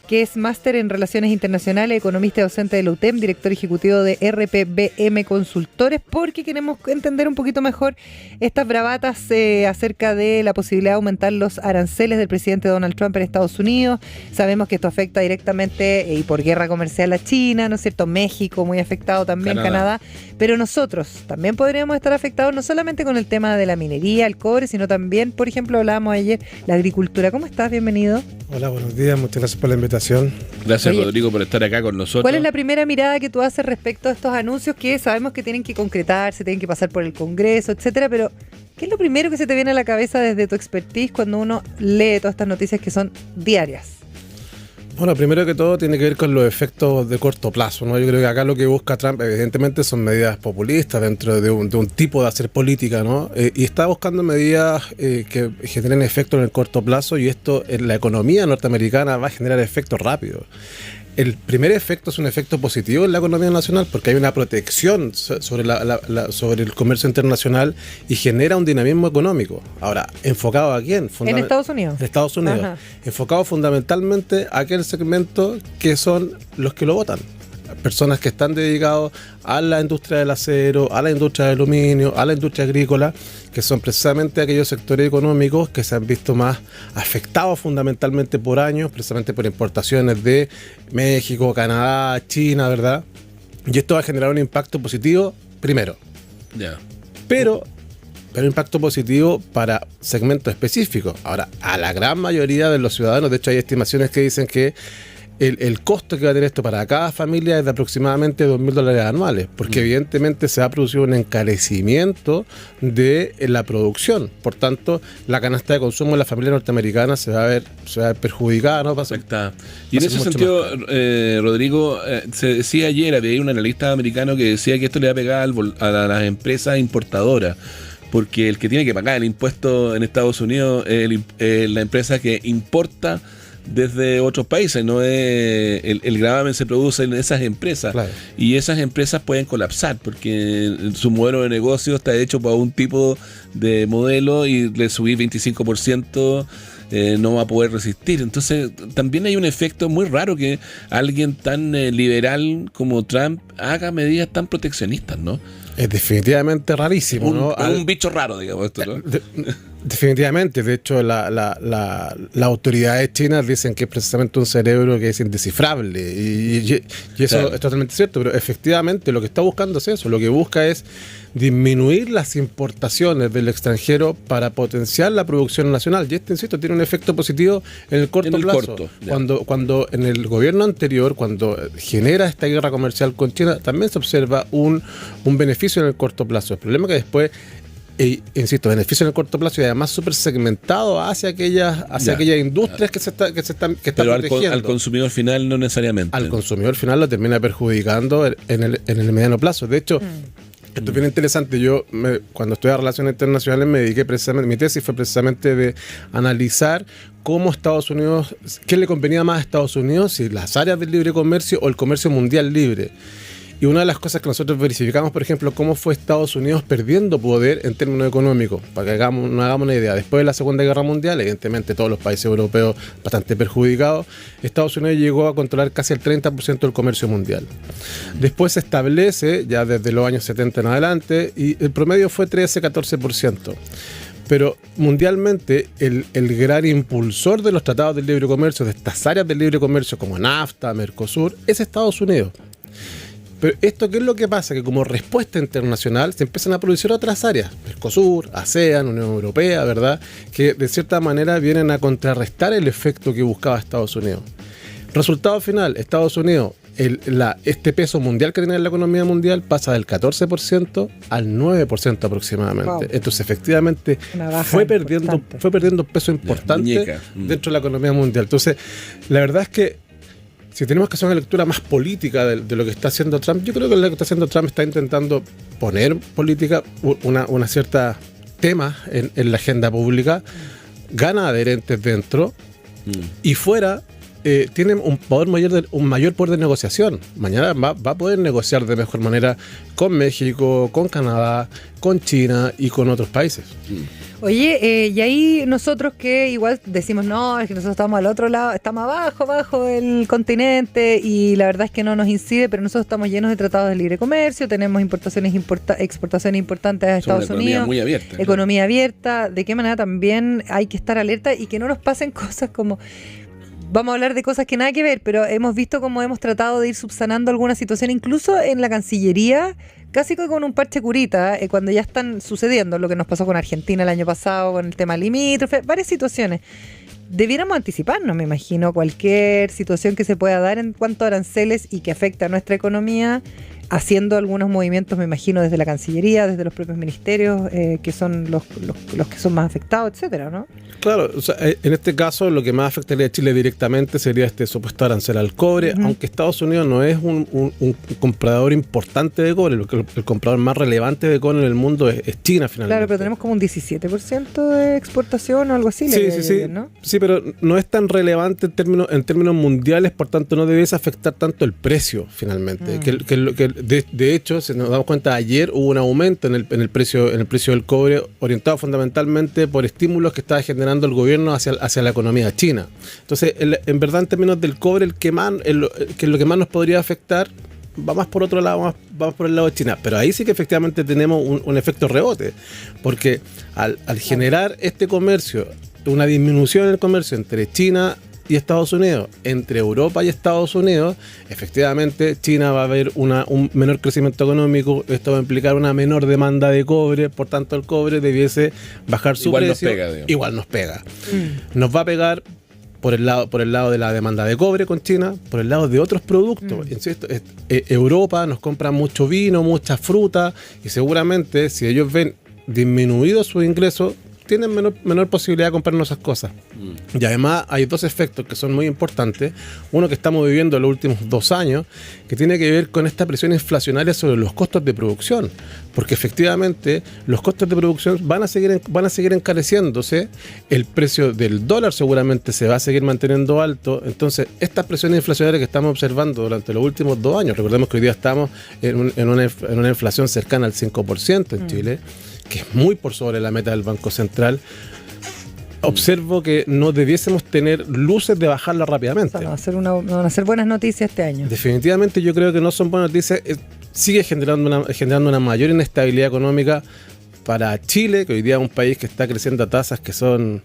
que es máster en Relaciones Internacionales, economista y docente de la UTEM, director ejecutivo de RPBM Consultores, porque queremos entender un poquito mejor estas bravatas acerca de la posibilidad de aumentar los aranceles del presidente Donald Trump en Estados Unidos. Sabemos que esto afecta directamente y por guerra comercial a China, ¿no es cierto? México muy afectado también, Canadá. Pero nosotros también podríamos estar afectados no solamente con el tema de la minería, el cobre, sino también, por ejemplo, hablábamos ayer, la agricultura. ¿Cómo estás? Bienvenido. Hola, buenos días, muchas gracias por la invitación. Gracias, Rodrigo, por estar acá con nosotros. ¿Cuál es la primera mirada que tú haces respecto a estos anuncios que sabemos que tienen que concretarse, tienen que pasar por el Congreso, etcétera? Pero, ¿qué es lo primero que se te viene a la cabeza desde tu expertise cuando uno lee todas estas noticias que son diarias? Bueno, primero que todo tiene que ver con los efectos de corto plazo, ¿no? Yo creo que acá lo que busca Trump, evidentemente, son medidas populistas dentro de un tipo de hacer política, ¿no? Y está buscando medidas que generen efectos en el corto plazo, y esto en la economía norteamericana va a generar efectos rápidos. El primer efecto es un efecto positivo en la economía nacional porque hay una protección sobre el comercio internacional y genera un dinamismo económico. Ahora, ¿enfocado a quién? ¿En Estados Unidos? En Estados Unidos. Ajá. Enfocado fundamentalmente a aquel segmento que son los que lo votan. Personas que están dedicados a la industria del acero, a la industria del aluminio, a la industria agrícola, que son precisamente aquellos sectores económicos que se han visto más afectados fundamentalmente por años, precisamente por importaciones de México, Canadá, China, ¿verdad? Y esto va a generar un impacto positivo primero. Yeah. Pero un impacto positivo para segmentos específicos. Ahora, a la gran mayoría de los ciudadanos, de hecho hay estimaciones que dicen que el costo que va a tener esto para cada familia es de aproximadamente $2,000 anuales, porque evidentemente se va a producir un encarecimiento de la producción. Por tanto, la canasta de consumo de la familia norteamericana se va a ver perjudicada, ¿no? Y en ese sentido, Rodrigo, se decía ayer, había un analista americano que decía que esto le va a pegar a las empresas importadoras, porque el que tiene que pagar el impuesto en Estados Unidos es la empresa que importa desde otros países, no es el gravamen se produce en esas empresas, claro. Y esas empresas pueden colapsar porque su modelo de negocio está hecho para un tipo de modelo y le subir 25% no va a poder resistir. Entonces también hay un efecto muy raro que alguien tan liberal como Trump haga medidas tan proteccionistas, ¿no? Es definitivamente rarísimo, ¿no? Un bicho raro, digamos esto, ¿no? Definitivamente, de hecho las autoridades chinas dicen que es precisamente un cerebro que es indescifrable y eso claro. Es totalmente cierto, pero efectivamente lo que está buscando es eso, lo que busca es disminuir las importaciones del extranjero para potenciar la producción nacional, y insisto, tiene un efecto positivo en el corto plazo. Cuando en el gobierno anterior, cuando genera esta guerra comercial con China, también se observa un beneficio en el corto plazo. El problema es que después insisto, beneficio en el corto plazo y además súper segmentado hacia aquellas industrias que están protegiendo. Al consumidor final no necesariamente. Al consumidor final lo termina perjudicando en el mediano plazo. De hecho, esto es bien interesante. Yo, cuando estudié Relaciones Internacionales, me dediqué precisamente, mi tesis fue precisamente de analizar cómo Estados Unidos, qué le convenía más a Estados Unidos, si las áreas del libre comercio o el comercio mundial libre. Y una de las cosas que nosotros verificamos, por ejemplo, cómo fue Estados Unidos perdiendo poder en términos económicos. Para que nos hagamos una idea, después de la Segunda Guerra Mundial, evidentemente todos los países europeos bastante perjudicados, Estados Unidos llegó a controlar casi el 30% del comercio mundial. Después se establece, ya desde los años 70 en adelante, y el promedio fue 13-14%. Pero mundialmente el gran impulsor de los tratados de libre comercio, de estas áreas del libre comercio como NAFTA, Mercosur, es Estados Unidos. Pero esto, ¿qué es lo que pasa? Que como respuesta internacional se empiezan a producir otras áreas, Mercosur, ASEAN, Unión Europea, ¿verdad? Que de cierta manera vienen a contrarrestar el efecto que buscaba Estados Unidos. Resultado final, Estados Unidos, este peso mundial que tiene en la economía mundial pasa del 14% al 9% aproximadamente. Wow. Entonces, efectivamente, fue perdiendo peso importante dentro de la economía mundial. Entonces, la verdad es que si tenemos que hacer una lectura más política de lo que está haciendo Trump, yo creo que lo que está haciendo Trump está intentando poner política, una cierta tema en la agenda pública, gana adherentes dentro y fuera tiene un mayor poder de negociación. Mañana va a poder negociar de mejor manera con México, con Canadá, con China y con otros países. Oye, y ahí nosotros que igual decimos, no, es que nosotros estamos al otro lado, estamos abajo del continente, y la verdad es que no nos incide, pero nosotros estamos llenos de tratados de libre comercio, tenemos exportaciones importantes a Estados Unidos, muy abierta, economía abierta. ¿De qué manera también hay que estar alerta y que no nos pasen cosas como... Vamos a hablar de cosas que nada que ver, pero hemos visto cómo hemos tratado de ir subsanando alguna situación, incluso en la Cancillería, casi que con un parche curita, cuando ya están sucediendo lo que nos pasó con Argentina el año pasado, con el tema limítrofe, varias situaciones. Debiéramos anticiparnos, me imagino, cualquier situación que se pueda dar en cuanto a aranceles y que afecte a nuestra economía, haciendo algunos movimientos, me imagino, desde la Cancillería, desde los propios ministerios, que son los que son más afectados, etcétera, ¿no? Claro, o sea, en este caso lo que más afectaría a Chile directamente sería este supuesto arancel al cobre, aunque Estados Unidos no es un comprador importante de cobre, el comprador más relevante de cobre en el mundo es China finalmente. Claro, pero tenemos como un 17% de exportación o algo así. Sí, ¿no? Sí, pero no es tan relevante en términos mundiales, por tanto no debiese afectar tanto el precio finalmente. De hecho, si nos damos cuenta, ayer hubo un aumento en el precio del cobre, orientado fundamentalmente por estímulos que estaba generando el gobierno hacia la economía china. Entonces, en verdad, en términos del cobre, lo que más nos podría afectar va más por otro lado, va por el lado de China. Pero ahí sí que efectivamente tenemos un efecto rebote, porque al generar este comercio, una disminución en el comercio entre China y Estados Unidos, entre Europa y Estados Unidos, efectivamente China va a ver un menor crecimiento económico, esto va a implicar una menor demanda de cobre, por tanto el cobre debiese bajar su precio. Igual nos pega. Nos va a pegar por el lado de la demanda de cobre con China, por el lado de otros productos. Insisto, Europa nos compra mucho vino, mucha fruta, y seguramente si ellos ven disminuidos sus ingresos, tienen menor posibilidad de comprarnos esas cosas. Y además hay dos efectos que son muy importantes. Uno que estamos viviendo en los últimos 2 años, que tiene que ver con esta presión inflacionaria sobre los costos de producción. Porque efectivamente los costos de producción van a seguir encareciéndose. El precio del dólar seguramente se va a seguir manteniendo alto. Entonces, estas presiones inflacionarias que estamos observando durante los últimos 2 años, recordemos que hoy día estamos en una inflación cercana al 5% en Chile, que es muy por sobre la meta del Banco Central, observo que no debiésemos tener luces de bajarla rápidamente. O sea, no van a ser buenas noticias este año. Definitivamente yo creo que no son buenas noticias. Sigue generando una mayor inestabilidad económica para Chile, que hoy día es un país que está creciendo a tasas que son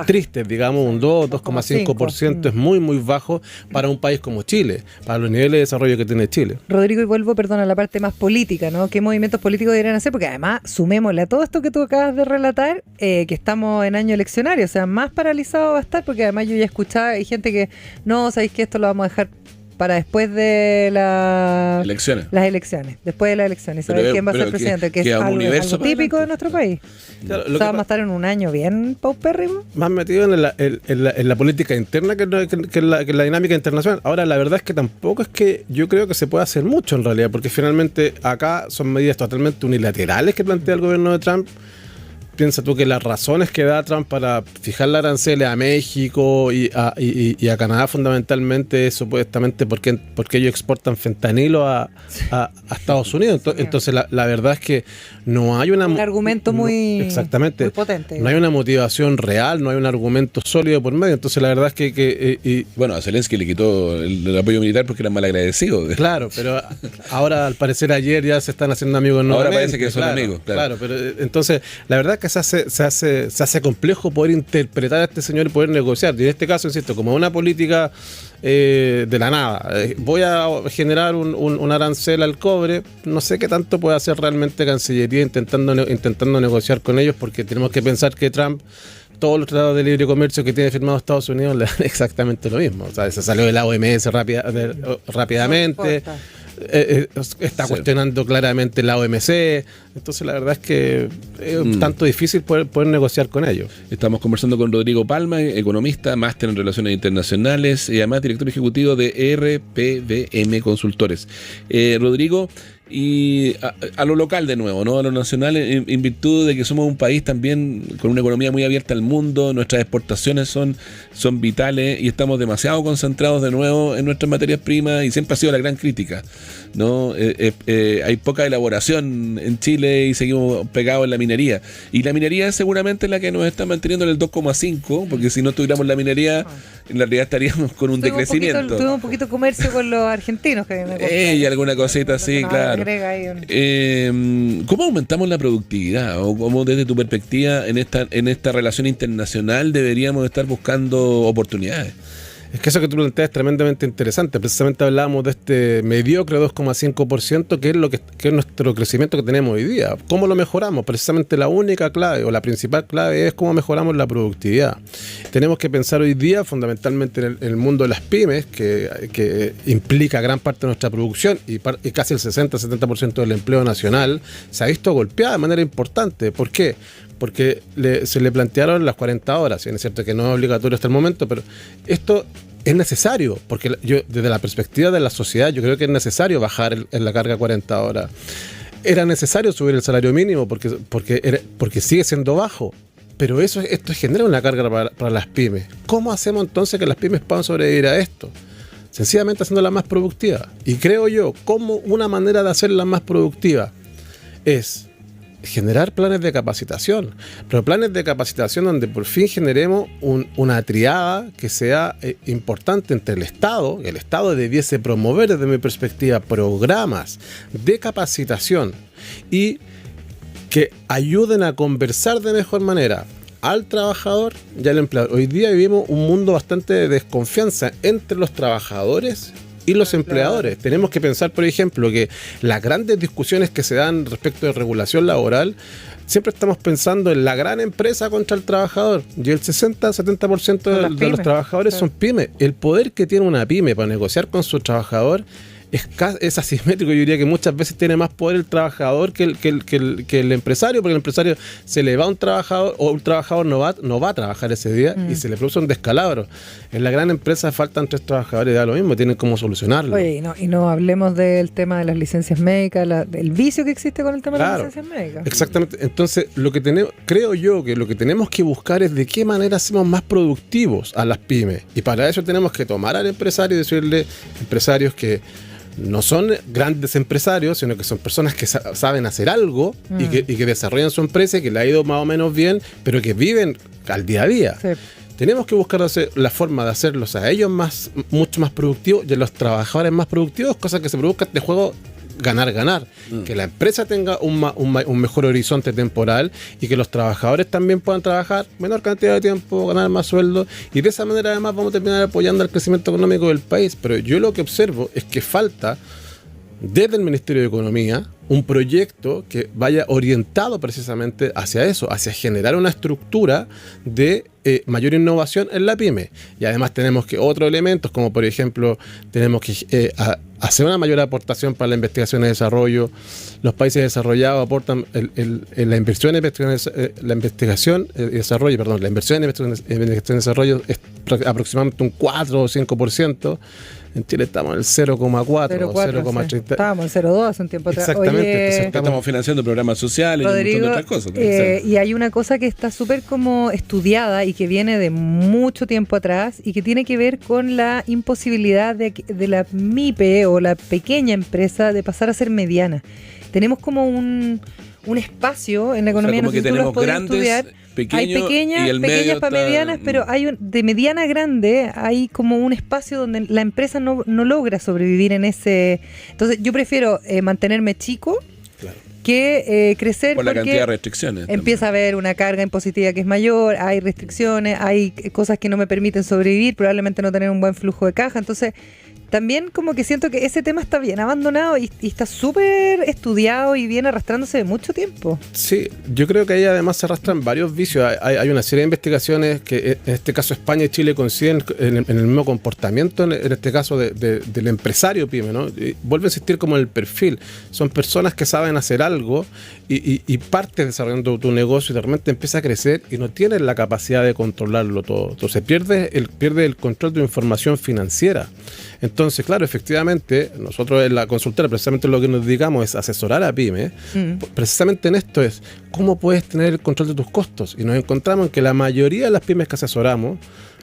tristes, digamos, un 2,5% es muy, muy bajo para un país como Chile, para los niveles de desarrollo que tiene Chile. Rodrigo, y vuelvo, a la parte más política, ¿no? ¿Qué movimientos políticos deberían hacer? Porque además, sumémosle a todo esto que tú acabas de relatar, que estamos en año eleccionario, o sea, más paralizado va a estar, porque además yo ya escuchaba, hay gente que, no, sabéis que esto lo vamos a dejar para después de las elecciones. Después de las elecciones. ¿Sabes quién va a ser presidente? Que es algo típico de nuestro país. Claro, o sea, vamos a estar en un año bien paupérrimo. Más metido en la política interna que en la dinámica internacional. Ahora, la verdad es que tampoco es que yo creo que se pueda hacer mucho en realidad, porque finalmente acá son medidas totalmente unilaterales que plantea el gobierno de Trump. Piensa tú que las razones que da Trump para fijar la aranceles a México y a Canadá fundamentalmente es supuestamente porque ellos exportan fentanilo a Estados Unidos. Entonces la verdad es que no hay un argumento muy potente. No hay una motivación real, no hay un argumento sólido por medio. Entonces la verdad es que bueno, a Zelensky le quitó el apoyo militar porque era mal agradecido. Claro, pero ahora al parecer ayer ya se están haciendo amigos nuevamente. Ahora parece que son amigos. Claro, pero entonces la verdad es que se hace complejo poder interpretar a este señor y poder negociar. Y en este caso, insisto, como una política de la nada, voy a generar un arancel al cobre, no sé qué tanto puede hacer realmente Cancillería intentando negociar con ellos, porque tenemos que pensar que Trump, todos los tratados de libre comercio que tiene firmado Estados Unidos le dan exactamente lo mismo. O sea, se salió de la OMS rápidamente. Está cuestionando claramente la OMC. Entonces la verdad es que es tanto difícil poder negociar con ellos. Estamos conversando con Rodrigo Palma, economista, máster en Relaciones Internacionales y además director ejecutivo de RPBM Consultores. Rodrigo, y a lo local de nuevo, ¿no? A lo nacional, en virtud de que somos un país también con una economía muy abierta al mundo, nuestras exportaciones son vitales y estamos demasiado concentrados de nuevo en nuestras materias primas, y siempre ha sido la gran crítica, ¿no? Hay poca elaboración en Chile, combustible y seguimos pegados en la minería. Y la minería es seguramente la que nos está manteniendo en el 2,5, porque si no tuviéramos la minería, en realidad estaríamos con un decrecimiento. Tuvimos un poquito comercio con los argentinos. Y alguna cosita así, claro. ¿Cómo aumentamos la productividad? ¿O cómo desde tu perspectiva en esta relación internacional deberíamos estar buscando oportunidades? Es que eso que tú planteas es tremendamente interesante. Precisamente hablábamos de este mediocre 2,5%, que es nuestro crecimiento que tenemos hoy día. ¿Cómo lo mejoramos? Precisamente la única clave o la principal clave es cómo mejoramos la productividad. Tenemos que pensar hoy día fundamentalmente en el mundo de las pymes, que implica gran parte de nuestra producción y casi el 60-70% del empleo nacional se ha visto golpeada de manera importante. ¿Por qué? Porque se le plantearon las 40 horas, y es cierto que no es obligatorio hasta el momento, pero esto es necesario, porque yo desde la perspectiva de la sociedad yo creo que es necesario bajar en la carga 40 horas. Era necesario subir el salario mínimo porque sigue siendo bajo, pero esto genera una carga para las pymes. ¿Cómo hacemos entonces que las pymes puedan sobrevivir a esto? Sencillamente haciéndolas más productivas. Y creo yo, como una manera de hacerlas más productivas es generar planes de capacitación, pero planes de capacitación donde por fin generemos una triada que sea importante entre el Estado. El Estado debiese promover, desde mi perspectiva, programas de capacitación y que ayuden a conversar de mejor manera al trabajador y al empleador. Hoy día vivimos un mundo bastante de desconfianza entre los trabajadores y los empleadores. Tenemos que pensar, por ejemplo, que las grandes discusiones que se dan respecto de regulación laboral, siempre estamos pensando en la gran empresa contra el trabajador, y el 60-70% de los trabajadores son pymes. El poder que tiene una pyme para negociar con su trabajador es asimétrico. Yo diría que muchas veces tiene más poder el trabajador que el empresario, porque el empresario se le va a un trabajador, o un trabajador no va a trabajar ese día y se le produce un descalabro. En la gran empresa faltan 3 trabajadores, da lo mismo, tienen cómo solucionarlo. Oye, y no hablemos del tema de las licencias médicas, del vicio que existe con el tema de las licencias médicas. Exactamente. Entonces, creo yo que lo que tenemos que buscar es de qué manera hacemos más productivos a las pymes. Y para eso tenemos que tomar al empresario y decirle, empresarios que no son grandes empresarios, sino que son personas que saben hacer algo y que desarrollan su empresa y que le ha ido más o menos bien, pero que viven al día a día. Sí. Tenemos que buscar la forma de hacerlos a ellos mucho más productivos y a los trabajadores más productivos, cosa que se produzca este juego ganar. Que la empresa tenga un mejor horizonte temporal y que los trabajadores también puedan trabajar menor cantidad de tiempo, ganar más sueldo, y de esa manera además vamos a terminar apoyando el crecimiento económico del país. Pero yo lo que observo es que falta desde el Ministerio de Economía un proyecto que vaya orientado precisamente hacia eso, hacia generar una estructura de mayor innovación en la pyme. Y además tenemos que otros elementos, como por ejemplo, tenemos que hacer una mayor aportación para la investigación y desarrollo. Los países desarrollados aportan la inversión en investigación y desarrollo, la inversión en investigación y desarrollo es aproximadamente un 4 o 5%. En Chile estamos en el 0,4 o 0,30. Sí. Estábamos en 0,2 hace un tiempo atrás. Exactamente. Entonces estamos financiando programas sociales, Rodrigo, y un montón de otras cosas. Y hay una cosa que está súper como estudiada y que viene de mucho tiempo atrás y que tiene que ver con la imposibilidad de la MIPE o la pequeña empresa de pasar a ser mediana. Tenemos como un espacio en la economía, como que tenemos grandes, estudiar. Hay pequeñas para medianas, pero hay de mediana a grande hay como un espacio donde la empresa no logra sobrevivir en ese. Entonces yo prefiero mantenerme chico, claro, que crecer, por la cantidad de restricciones. Empieza a haber una carga impositiva que es mayor, hay restricciones, hay cosas que no me permiten sobrevivir, probablemente no tener un buen flujo de caja. Entonces también como que siento que ese tema está bien abandonado y está súper estudiado y viene arrastrándose de mucho tiempo. Sí, yo creo que ahí además se arrastran varios vicios. Hay una serie de investigaciones que en este caso España y Chile coinciden en el mismo comportamiento, en este caso del empresario pyme, ¿no? Y vuelvo a insistir como en el perfil. Son personas que saben hacer algo y partes desarrollando tu negocio y de repente empieza a crecer y no tienes la capacidad de controlarlo todo. Entonces pierde el control de tu información financiera. Entonces, claro, efectivamente, nosotros en la consultora precisamente lo que nos dedicamos es asesorar a pymes. Precisamente en esto es cómo puedes tener el control de tus costos. Y nos encontramos en que la mayoría de las pymes que asesoramos,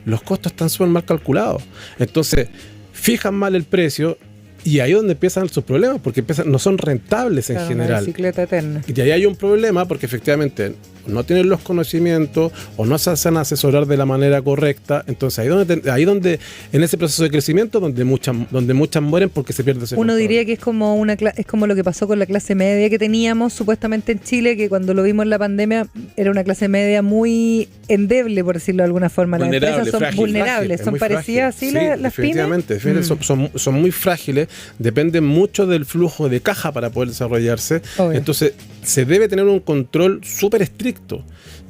los costos están súper mal calculados. Entonces, fijan mal el precio Y ahí es donde empiezan sus problemas, porque no son rentables en general. Una bicicleta eterna. Y ahí hay un problema porque efectivamente no tienen los conocimientos o no se hacen asesorar de la manera correcta. Entonces ahí donde en ese proceso de crecimiento donde muchas mueren porque se pierde ese Uno control. diría que es como lo que pasó con la clase media que teníamos supuestamente en Chile, que cuando lo vimos en la pandemia era una clase media muy endeble, por decirlo de alguna forma. Las empresas son frágil, vulnerables, son parecidas así sí, las pymes. Definitivamente, son muy frágiles, dependen mucho del flujo de caja para poder desarrollarse. Obvio. Entonces se debe tener un control súper estricto.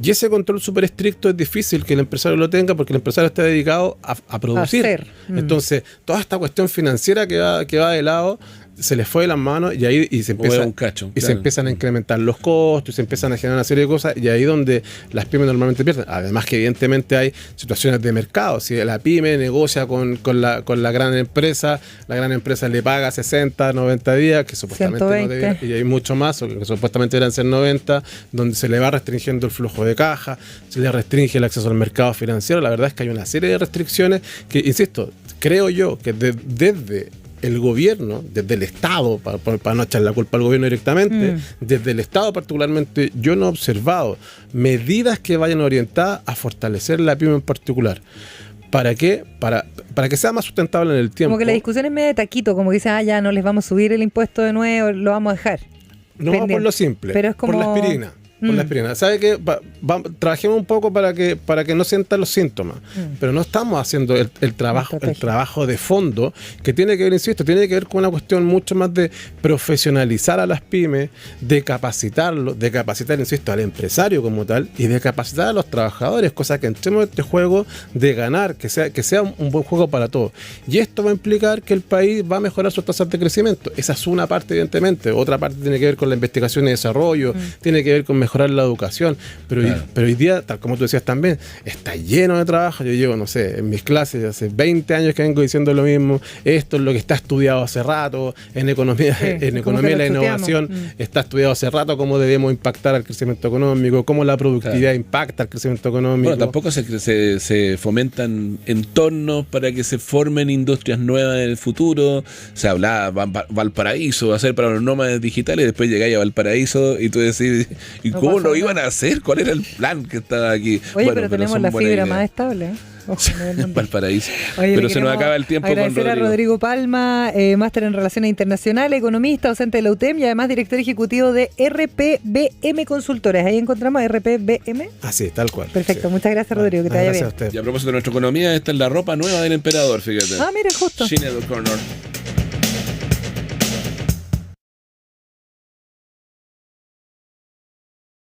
Y ese control súper estricto es difícil que el empresario lo tenga porque el empresario está dedicado a producir. Entonces, toda esta cuestión financiera que va de lado se les fue de las manos y ahí se empiezan a incrementar los costos y se empiezan a generar una serie de cosas y ahí donde las pymes normalmente pierden. Además que evidentemente hay situaciones de mercado. Si la pyme negocia con la gran empresa, la gran empresa le paga 60, 90 días, que supuestamente 120. no debería, y hay mucho más, o que supuestamente deberían ser 90, donde se le va restringiendo el flujo de caja, se le restringe el acceso al mercado financiero. La verdad es que hay una serie de restricciones que, insisto, creo yo que desde el gobierno, desde el Estado, para no echar la culpa al gobierno directamente, desde el Estado particularmente, yo no he observado medidas que vayan orientadas a fortalecer la pyme en particular. ¿Para qué? Para que sea más sustentable en el tiempo. Como que la discusión es medio de taquito, como que dicen, ya no les vamos a subir el impuesto de nuevo, lo vamos a dejar. No vamos por lo simple, pero es como... por la aspirina. Por la aspirina. ¿Sabe qué? Trabajemos un poco para que no sientan los síntomas. Pero no estamos haciendo el trabajo de fondo que tiene que ver, insisto, tiene que ver con una cuestión mucho más de profesionalizar a las pymes, de capacitarlos, de capacitar, insisto, al empresario como tal y de capacitar a los trabajadores, cosa que entremos en este juego de ganar, que sea un buen juego para todos. Y esto va a implicar que el país va a mejorar sus tasas de crecimiento. Esa es una parte, evidentemente. Otra parte tiene que ver con la investigación y desarrollo, tiene que ver con mejorar la educación, pero hoy día, tal como tú decías también, está lleno de trabajo. Yo llevo, no sé, en mis clases hace 20 años que vengo diciendo lo mismo. Esto es lo que está estudiado hace rato en economía, y la innovación está estudiado hace rato, cómo debemos impactar al crecimiento económico, cómo la productividad impacta al crecimiento económico. Bueno, tampoco se fomentan entornos para que se formen industrias nuevas en el futuro. Se hablaba Valparaíso va a ser para los nómadas digitales, después llegáis a Valparaíso y tú decís, ¿cómo lo iban a hacer? ¿Cuál era el plan que estaba aquí? Oye, pero tenemos la fibra más estable, ¿eh? Valparaíso. Pero se nos acaba el tiempo con Rodrigo. Agradecer a Rodrigo Palma, máster en Relaciones Internacionales, economista, docente de la UTEM y además director ejecutivo de RPBM Consultores. Ahí encontramos RPBM. Así, tal cual. Perfecto, muchas gracias, Rodrigo, que te vaya bien. Y a propósito de nuestra economía, esta es la ropa nueva del emperador, fíjate. Ah, mira, justo. Sinead O'Connor.